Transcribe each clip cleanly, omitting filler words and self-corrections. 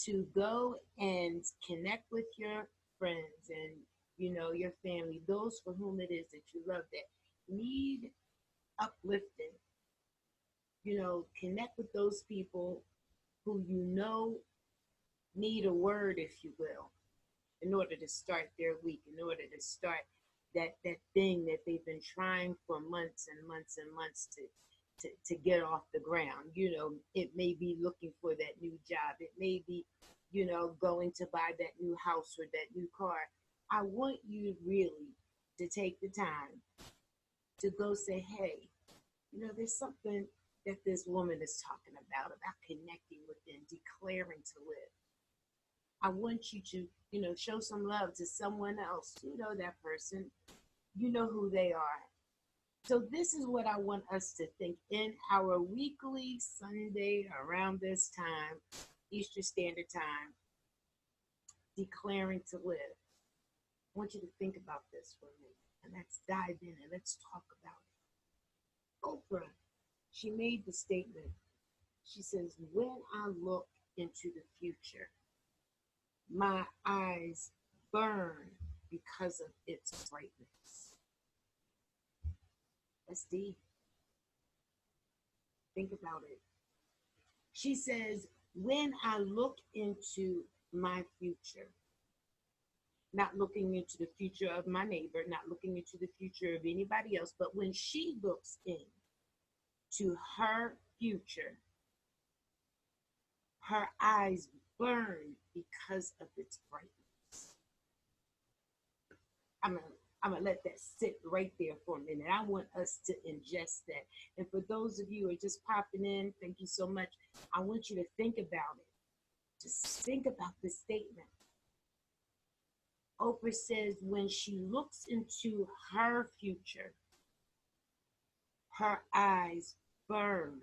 to go and connect with your friends and your family, those for whom it is that you love that need uplifting. Connect with those people who need a word, if you will, in order to start their week, in order to start that thing that they've been trying for months and months and months to get off the ground. It may be looking for that new job. It may be, going to buy that new house or that new car. I want you really to take the time to go say, hey, there's something that this woman is talking about connecting within, declaring to live. I want you to, show some love to someone else. You know that person. You know who they are. So this is what I want us to think in our weekly Sunday around this time, Eastern Standard Time, declaring to live. I want you to think about this for a minute, and let's dive in and let's talk about it. Oprah, she made the statement. She says, when I look into the future, my eyes burn because of its brightness. That's deep. Think about it. She says, when I look into my future, not looking into the future of my neighbor, not looking into the future of anybody else, but when she looks into her future, her eyes burn because of its brightness. I'm gonna let that sit right there for a minute. I want us to ingest that. And for those of you who are just popping in, thank you so much. I want you to think about it. Just think about this statement. Oprah says when she looks into her future, her eyes burn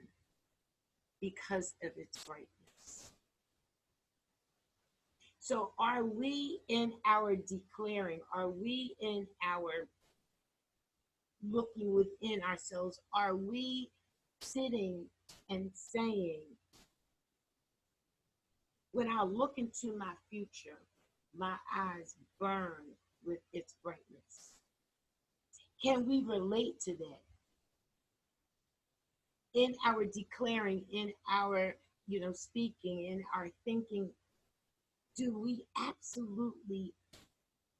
because of its brightness. So are we in our declaring? Are we in our looking within ourselves? Are we sitting and saying, when I look into my future, my eyes burn with its brightness? Can we relate to that? In our declaring, in our, speaking, in our thinking, do we absolutely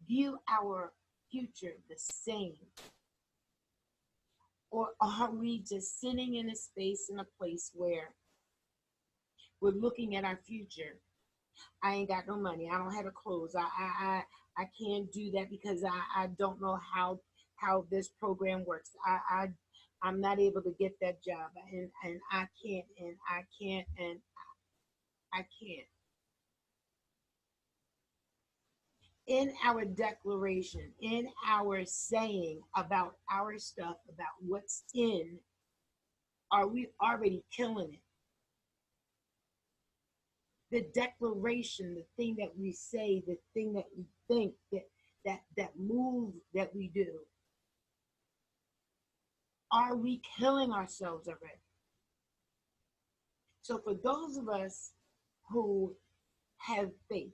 view our future the same? Or are we just sitting in a space, in a place where we're looking at our future? I ain't got no money. I don't have the clothes. I can't do that because I don't know how this program works. I'm not able to get that job, and I can't, and I can't, and I can't. In our declaration, in our saying about our stuff, about what's in, are we already killing it? The declaration, the thing that we say, the thing that we think, that move that we do, are we killing ourselves already? So for those of us who have faith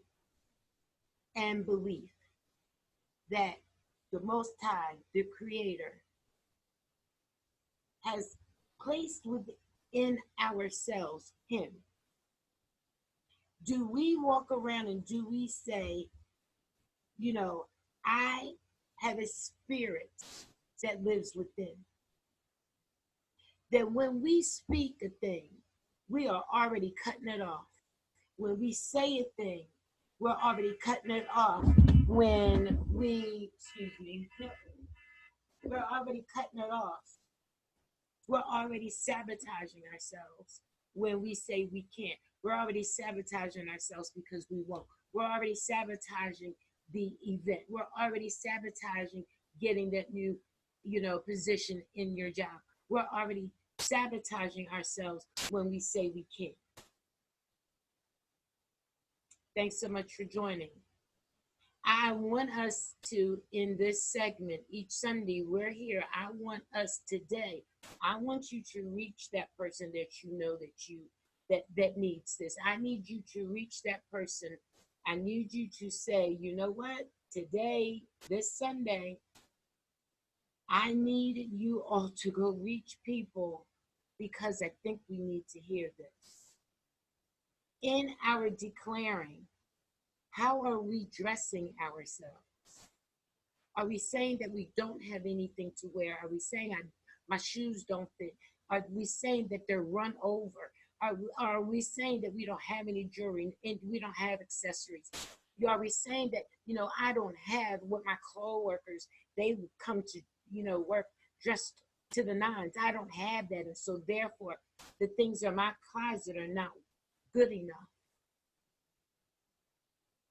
and belief that the Most High, the Creator, has placed within ourselves Him, do we walk around and do we say, I have a spirit that lives within? That when we speak a thing, we are already cutting it off. When we say a thing, we're already cutting it off. When we, we're already cutting it off. We're already sabotaging ourselves when we say we can't. We're already sabotaging ourselves because we won't. We're already sabotaging the event. We're already sabotaging getting that new, position in your job. We're already sabotaging ourselves when we say we can't. Thanks so much for joining. I want us to, in this segment, each Sunday, we're here. I want us today, I want you to reach that person that you know that needs this. I need you to reach that person. I need you to say, you know what? Today, this Sunday, I need you all to go reach people because I think we need to hear this. In our declaring, how are we dressing ourselves? Are we saying that we don't have anything to wear? Are we saying my shoes don't fit? Are we saying that they're run over? Are we saying that we don't have any jewelry and we don't have accessories? Are we saying that, I don't have what my co-workers, they come to, work dressed to the nines. I don't have that. And so therefore, the things in my closet are not good enough.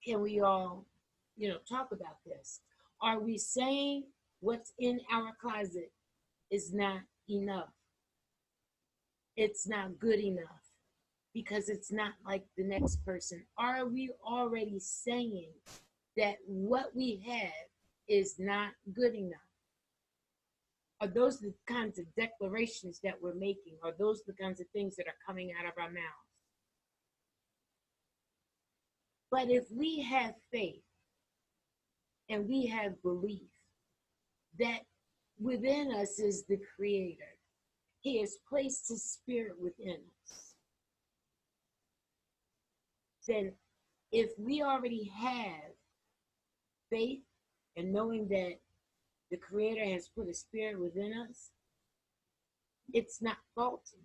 Can we all, talk about this? Are we saying what's in our closet is not enough? It's not good enough because it's not like the next person. Are we already saying that what we have is not good enough? Are those the kinds of declarations that we're making? Are those the kinds of things that are coming out of our mouths? But if we have faith and we have belief that within us is the Creator, He has placed His Spirit within us, then if we already have faith and knowing that the Creator has put a spirit within us, it's not faulty.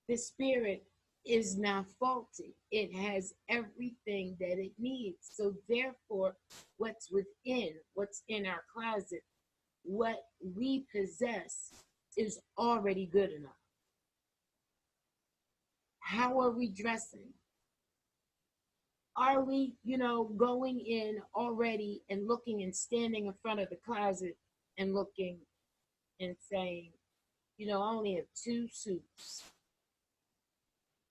The spirit is not faulty. It has everything that it needs. So therefore, what's in our closet, what we possess is already good enough. How are we dressing? Are we, going in already and looking and standing in front of the closet and looking and saying, I only have 2 suits.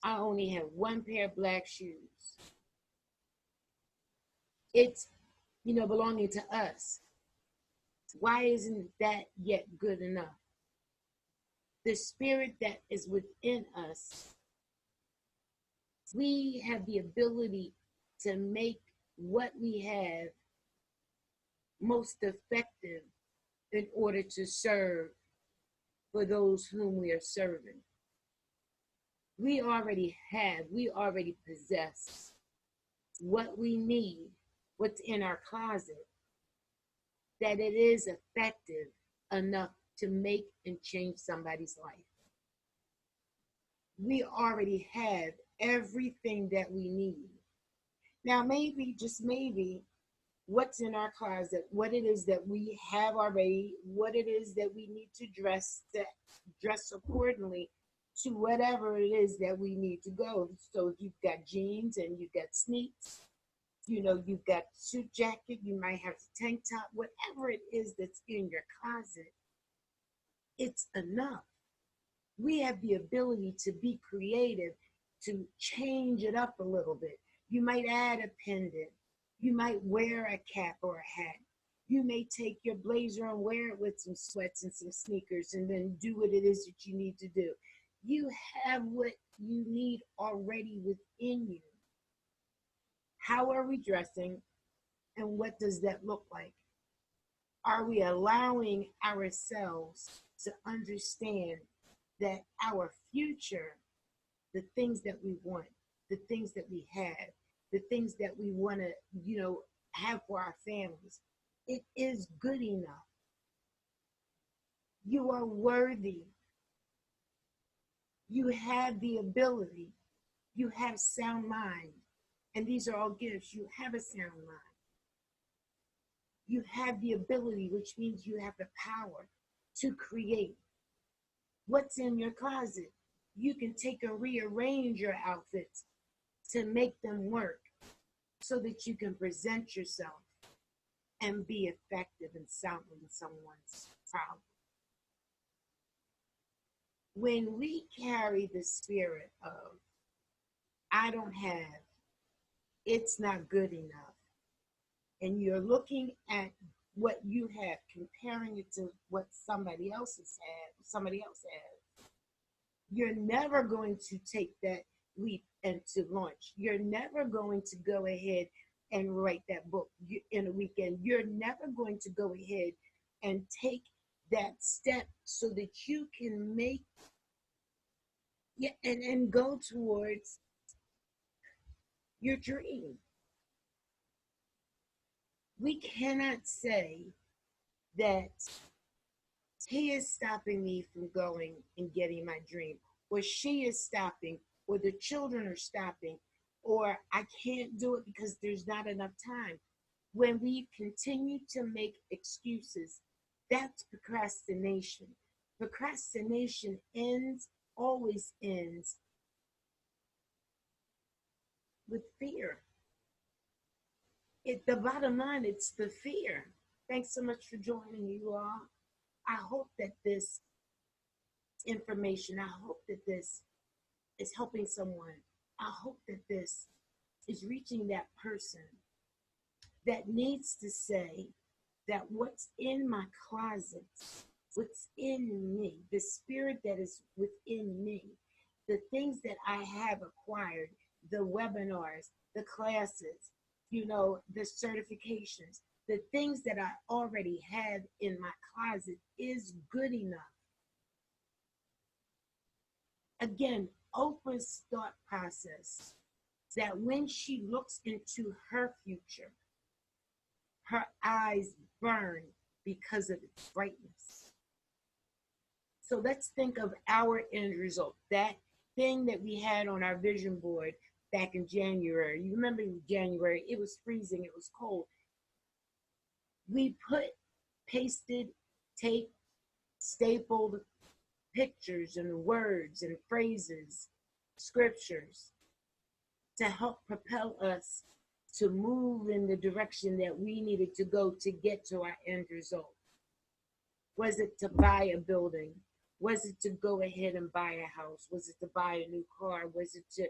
I only have 1 pair of black shoes. It's, belonging to us. Why isn't that yet good enough? The spirit that is within us, we have the ability to make what we have most effective in order to serve for those whom we are serving. We already possess what we need, what's in our closet, that it is effective enough to make and change somebody's life. We already have everything that we need. Now, maybe, just maybe, what's in our closet, what it is that we have already, what it is that we need to dress accordingly to whatever it is that we need to go. So if you've got jeans and you've got sneaks, you've got suit jacket, you might have a tank top, whatever it is that's in your closet, it's enough. We have the ability to be creative, to change it up a little bit. You might add a pendant. You might wear a cap or a hat. You may take your blazer and wear it with some sweats and some sneakers and then do what it is that you need to do. You have what you need already within you. How are we dressing and what does that look like? Are we allowing ourselves to understand that our future, the things that we want, the things that we have, the things that we want to, have for our families, it is good enough. You are worthy. You have the ability. You have sound mind. And these are all gifts. You have a sound mind. You have the ability, which means you have the power to create. What's in your closet? You can take and rearrange your outfits to make them work so that you can present yourself and be effective in solving someone's problem. When we carry the spirit of, I don't have, it's not good enough, and you're looking at what you have, comparing it to what somebody else has, You're never going to take that leap and to launch. You're never going to go ahead and write that book in a weekend. You're never going to go ahead and take that step so that you can make, yeah, and go towards your dream. We cannot say that he is stopping me from going and getting my dream, or she is stopping, or the children are stopping, or I can't do it because there's not enough time. When we continue to make excuses, that's procrastination. Procrastination always ends with fear. The bottom line, it's the fear. Thanks so much for joining, you all. I hope that this information, I hope that this is helping someone. I hope that this is reaching that person that needs to say that what's in my closet, what's in me, the spirit that is within me, the things that I have acquired, the webinars, the classes, the certifications, the things that I already have in my closet is good enough. Again, Oprah's thought process that when she looks into her future, her eyes burn because of its brightness. So let's think of our end result, that thing that we had on our vision board back in January. You remember in January, it was freezing, it was cold. We pasted, tape, stapled pictures and words and phrases, scriptures to help propel us to move in the direction that we needed to go to get to our end result. Was it to buy a building? Was it to go ahead and buy a house? Was it to buy a new car? Was it to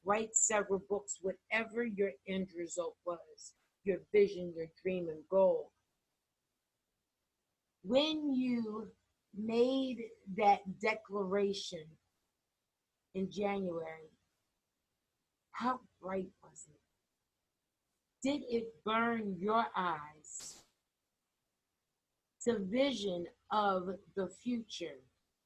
write several books? Whatever your end result was, your vision, your dream, and goal. When you made that declaration in January, how bright was it? Did it burn your eyes to vision of the future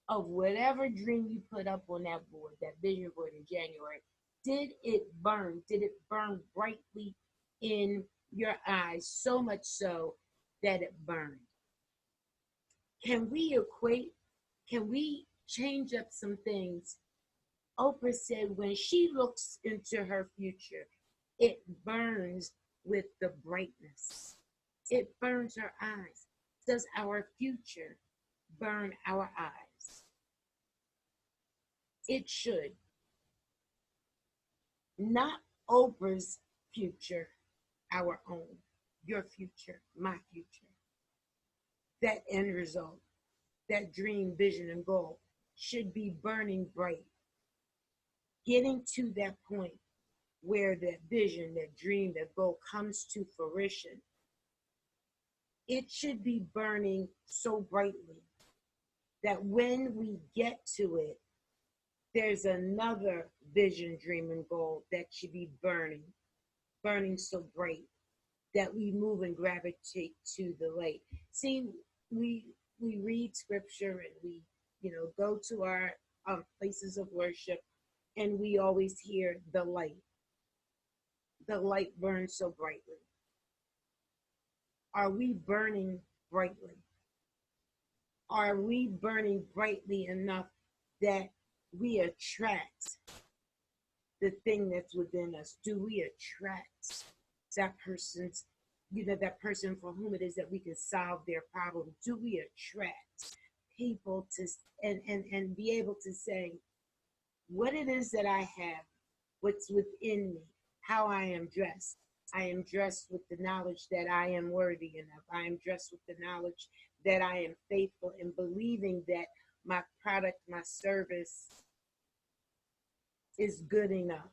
of whatever dream you put up on that board, that vision board in January? Did it burn? Did it burn brightly in your eyes, so much so that it burned? Can we change up some things? Oprah said when she looks into her future, it burns with the brightness. It burns her eyes. Does our future burn our eyes? It should. Not Oprah's future, our own, your future, my future. That end result, that dream, vision, and goal should be burning bright. Getting to that point where that vision, that dream, that goal comes to fruition, it should be burning so brightly that when we get to it, there's another vision, dream, and goal that should be burning so bright that we move and gravitate to the light. See, we read scripture and we, go to our places of worship, and we always hear the light. The light burns so brightly. Are we burning brightly? Are we burning brightly enough that we attract the thing that's within us? Do we attract that person's, that person for whom it is that we can solve their problem? Do we attract people to and be able to say what it is that I have, what's within me, how I am dressed? I am dressed with the knowledge that I am worthy enough. I am dressed with the knowledge that I am faithful, and believing that my product, my service is good enough,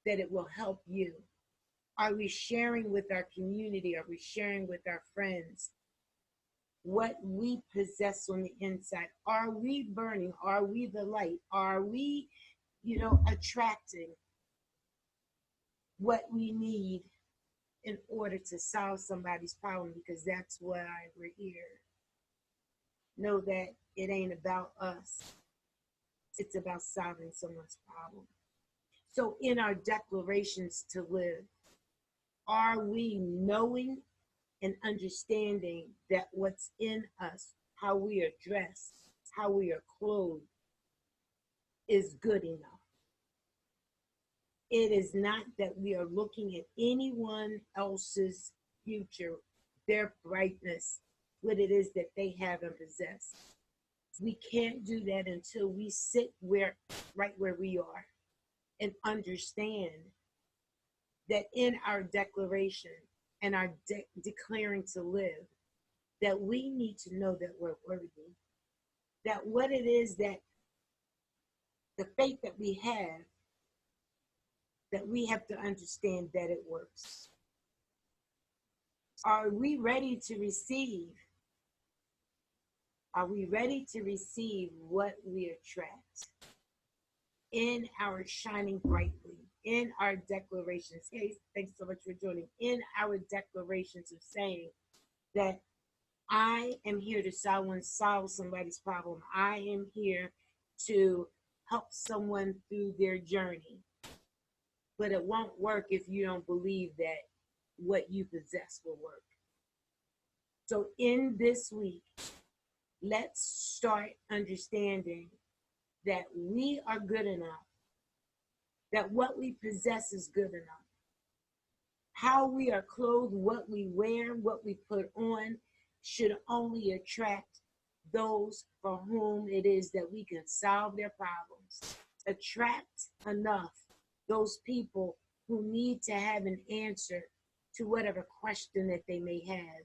that it will help you. Are we sharing with our community? Are we sharing with our friends what we possess on the inside. Are we burning? Are we the light? Are we, attracting what we need in order to solve somebody's problem? Because that's why we're here. Know that it ain't about us. It's about solving someone's problem. So in our declarations to live, are we knowing and understanding that what's in us, how we are dressed, how we are clothed, is good enough? It is not that we are looking at anyone else's future, their brightness, what it is that they have and possess. We can't do that until we sit right where we are and understand that in our declaration and our declaring to live, that we need to know that we're worthy, that what it is that the faith that we have to understand that it works. Are we ready to receive? Are we ready to receive what we attract in our shining brightly, in our declarations? Hey, thanks so much for joining. In our declarations of saying that I am here to solve somebody's problem. I am here to help someone through their journey. But it won't work if you don't believe that what you possess will work. So in this week, let's start understanding that we are good enough, that what we possess is good enough. How we are clothed, what we wear, what we put on should only attract those for whom it is that we can solve their problems. Attract enough those people who need to have an answer to whatever question that they may have.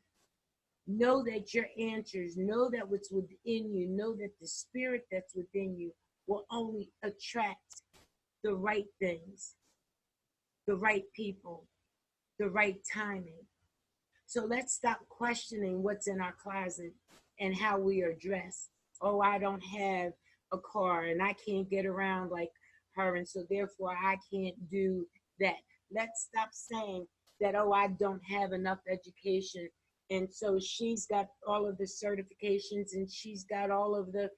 Know that your answers, know that what's within you, know that the spirit that's within you will only attract the right things, the right people, the right timing. So let's stop questioning what's in our closet and how we are dressed. Oh, I don't have a car and I can't get around like her, and so therefore I can't do that. Let's stop saying that, oh, I don't have enough education, and so she's got all of the certifications and she's got all of the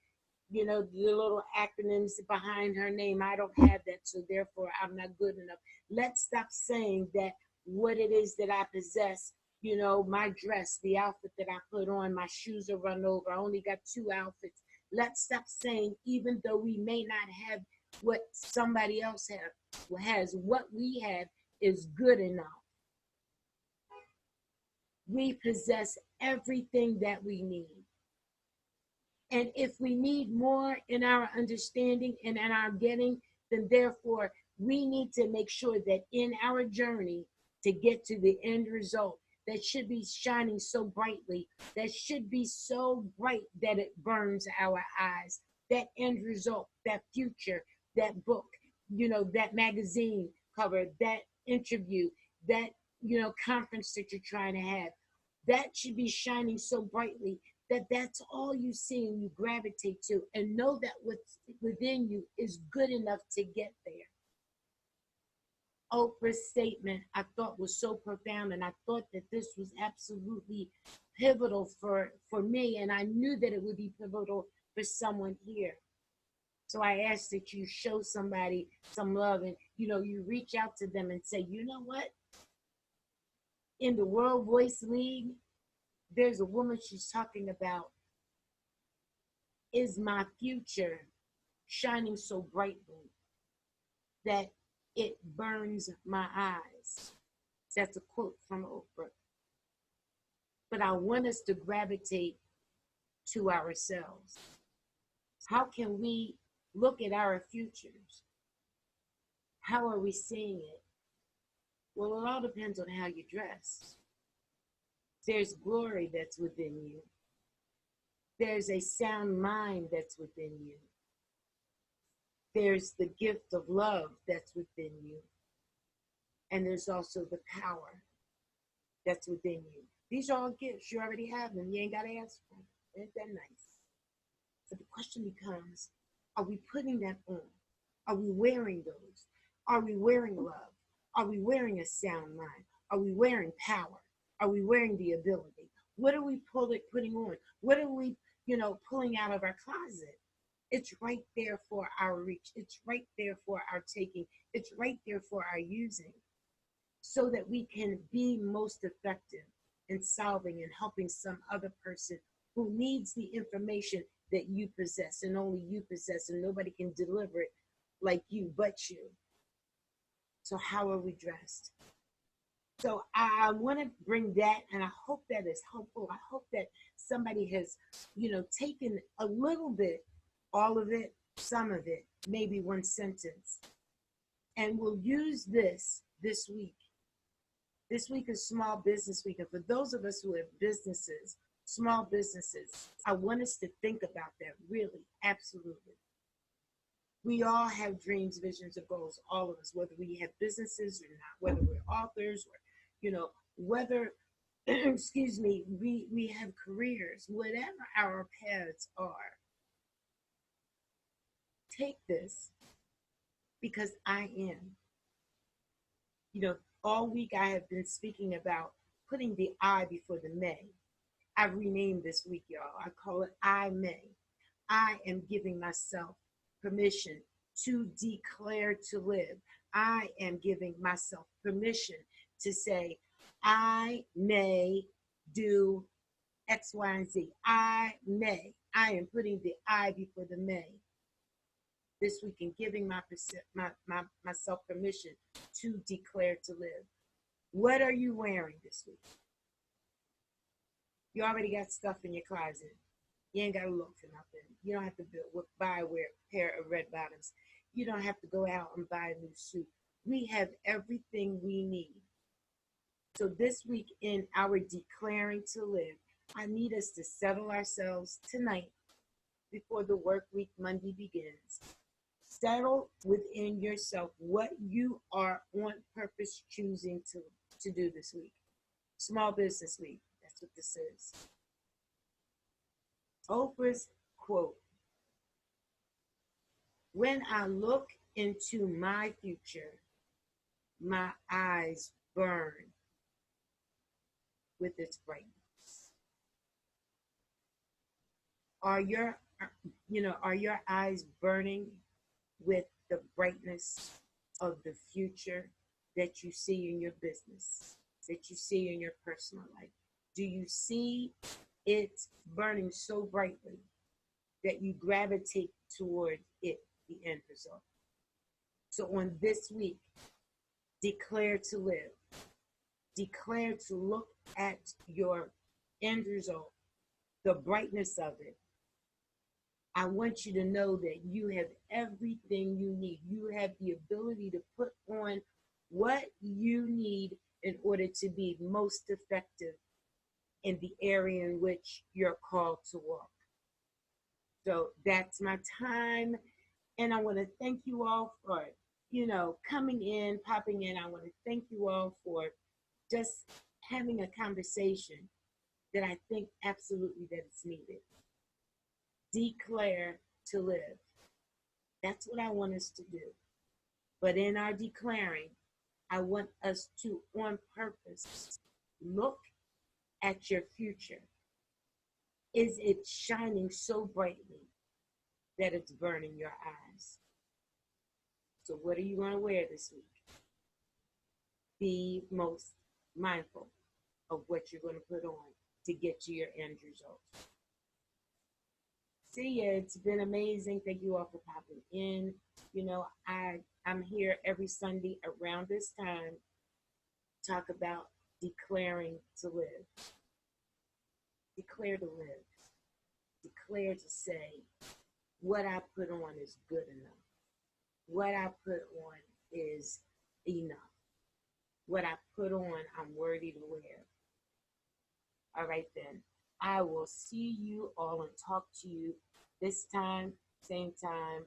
little acronyms behind her name. I don't have that, so therefore I'm not good enough. Let's stop saying that what it is that I possess, my dress, the outfit that I put on, my shoes are run over, I only got 2 outfits. Let's stop saying, even though we may not have what somebody else has, what we have is good enough. We possess everything that we need. And if we need more in our understanding and in our getting, then therefore we need to make sure that in our journey to get to the end result, that should be shining so brightly, that should be so bright that it burns our eyes, that end result, that future, that book, that magazine cover, that interview, that, conference that you're trying to have, that should be shining so brightly that that's all you see and you gravitate to, and know that what's within you is good enough to get there. Oprah's statement I thought was so profound, and I thought that this was absolutely pivotal for me, and I knew that it would be pivotal for someone here. So I ask that you show somebody some love, and you reach out to them and say, you know what? In the World Voice League, there's a woman, she's talking about, is my future shining so brightly that it burns my eyes? That's a quote from Oprah. But I want us to gravitate to ourselves. How can we look at our futures? How are we seeing it? Well, it all depends on how you dress. There's glory that's within you. There's a sound mind that's within you. There's the gift of love that's within you. And there's also the power that's within you. These are all gifts. You already have them. You ain't got to ask for them. Ain't that nice? But the question becomes, are we putting that on? Are we wearing those? Are we wearing love? Are we wearing a sound mind? Are we wearing power? Are we wearing the ability? What are we putting on? What are we, pulling out of our closet? It's right there for our reach. It's right there for our taking. It's right there for our using so that we can be most effective in solving and helping some other person who needs the information that you possess and only you possess, and nobody can deliver it like you but you. So how are we dressed? So I want to bring that, and I hope that is helpful. I hope that somebody has, taken a little bit, all of it, some of it, maybe one sentence, and will use this week. This week is Small Business Week, and for those of us who have businesses, small businesses, I want us to think about that, really, absolutely. We all have dreams, visions, and goals, all of us, whether we have businesses or not, whether we're authors or, whether, excuse me, we have careers, whatever our paths are. Take this because I am. All week I have been speaking about putting the I before the may. I've renamed this week, y'all. I call it I may. I am giving myself permission to declare to live. I am giving myself permission to say, I may do X, Y, and Z. I may. I am putting the I before the may this week and giving myself permission to declare to live. What are you wearing this week? You already got stuff in your closet. You ain't got to look for nothing. You don't have to buy a pair of red bottoms. You don't have to go out and buy a new suit. We have everything we need. So this week in our declaring to live, I need us to settle ourselves tonight before the work week Monday begins. Settle within yourself what you are on purpose choosing to do this week. Small Business Week. That's what this is. Oprah's quote: when I look into my future, my eyes burn with its brightness. Are your eyes burning with the brightness of the future that you see in your business, that you see in your personal life? Do you see it burning so brightly that you gravitate toward it, the end result? So on this week, declare to live. Declare to look at your end result, the brightness of it. I want you to know that you have everything you need. You have the ability to put on what you need in order to be most effective in the area in which you're called to walk. So that's my time. And I want to thank you all for, coming in, popping in. I want to thank you all for just having a conversation that I think absolutely that it's needed. Declare to live. That's what I want us to do. But in our declaring, I want us to, on purpose, look at your future. Is it shining so brightly that it's burning your eyes? So what are you going to wear this week? Be most mindful of what you're going to put on to get to your end result. See ya. It's been amazing. Thank you all for popping in. I'm here every Sunday around this time, talk about declaring to live. Declare to live. Declare to say, what I put on is good enough. What I put on is enough. What I put on, I'm worthy to wear. All right, then. I will see you all and talk to you this time, same time,